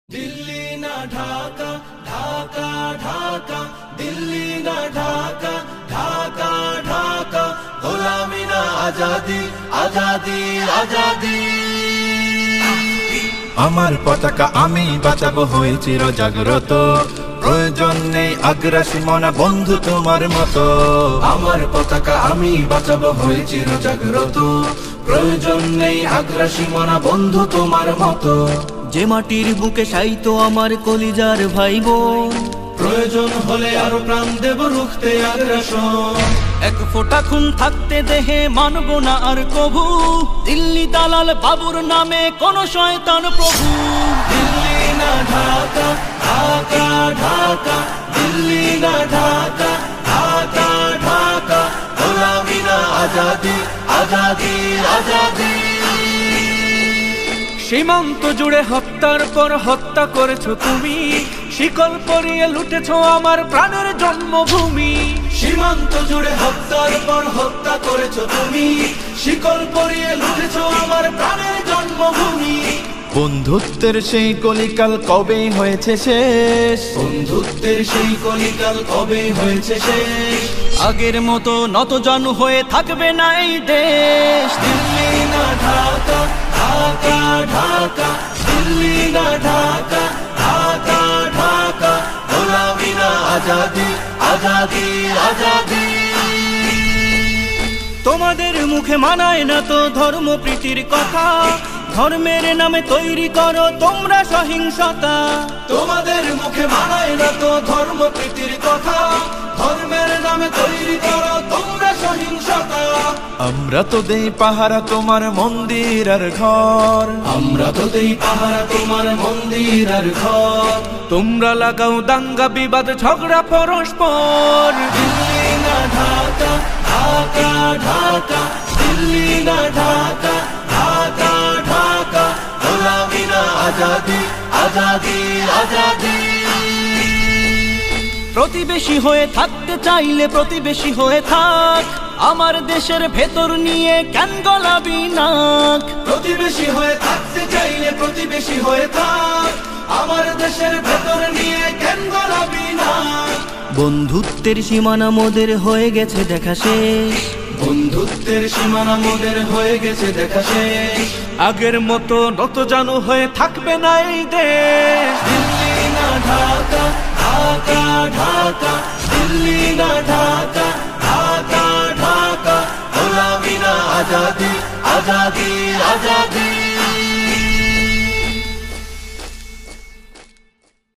दिल्ली ना ढाका ढाका ढाका दिल्ली ना ढाका ढाका ढाका গোলামি না আজাদি আজাদি আজাদি আমার পতাকা আমি বাঁচাবো হয়ে চির জাগ্রত প্রয়োজন নেই আগ্রাসী মনা বন্ধু তোমার মতো আমার পতাকা আমি বাঁচাবো হয়ে চির জাগ্রত প্রয়োজন নেই আগ্রাসী মনা বন্ধু তোমার মতো যে মাটির বুকে সাইতো আমার কলিজার ভাই বোন প্রয়োজন হলে আরো প্রাণ দেব রুখতে আগ্রাসন এক ফোঁটা খুন থাকতে দেহে মানব না আর কভু দিল্লি দালাল বাবুর নামে কোন শয়তান প্রভু দিল্লি না ঢাকা ঢাকা ঢাকা দিল্লি না ঢাকা ঢাকা ঢাকা গোলামি না আজাদি আজাদি আজাদি সীমান্ত জুড়ে হত্যার পর হত্যা করেছো তুমি শিকল পরিয়ে লুটেছো আমার প্রাণের জন্মভূমি সীমান্ত জুড়ে হত্যার পর হত্যা করেছো তুমি শিকল পরিয়ে লুটেছো আমার প্রাণের জন্মভূমি বন্ধুত্বের সেই কলিকাল কবে হয়েছে শেষ বন্ধুত্বের সেই কলিকাল কবে হয়েছে শেষ আগের মতো নতজানু হয়ে থাকবে না এই দেশ দিল্লি না ঢাকা ঢাকা ঢাকা দিল্লি না ঢাকা ঢাকা ঢাকা গোলামি না আজাদি আজাদি আজাদি তোমাদের মুখে মানায় না তো ধর্ম প্রীতির কথা ধর্মের নামে তৈরি করো তোমরা সহিংসতা তোমাদের মুখে মানায় না তো ধর্ম প্রীতির কথা ধর্মের নামে তৈরি করো তোমরা সহিংসতা আমরা তো দেই পাহারা তোমার মন্দির আর ঘর আমরা তো দেই পাহারা তোমার মন্দির আর ঘর তোমরা লাগাও দাঙ্গা বিবাদ ঝগড়া পরস্পর দিল্লি না ঢাকা ঢাকা ঢাকা দিল্লি না ঢাকা ঢাকা ঢাকা গোলামি না আজাদি আজাদি আজাদি প্রতিবেশী হয়ে থাকতে চাইলে প্রতিবেশী হয়ে থাক আমার দেশের ভেতর নিয়ে কেন গলাবি নাক প্রতিবেশী হয়ে থাকতে চাইলে প্রতিবেশী হয়ে থাক আমার দেশের ভেতর নিয়ে কেন গলাবি না বন্ধুত্বের সীমানা মোদের হয়ে গেছে দেখা শেষ বন্ধুত্বের সীমানা মোদের হয়ে গেছে দেখা শেষ আগের মতো নতজানু হয়ে থাকবে না এই দেশ দিল্লি না ঢাকা ঢাকা ঢাকা দিল্লি না ঢাকা ঢাকা ঢাকা গোলামি না আজাদি আজাদি আজাদি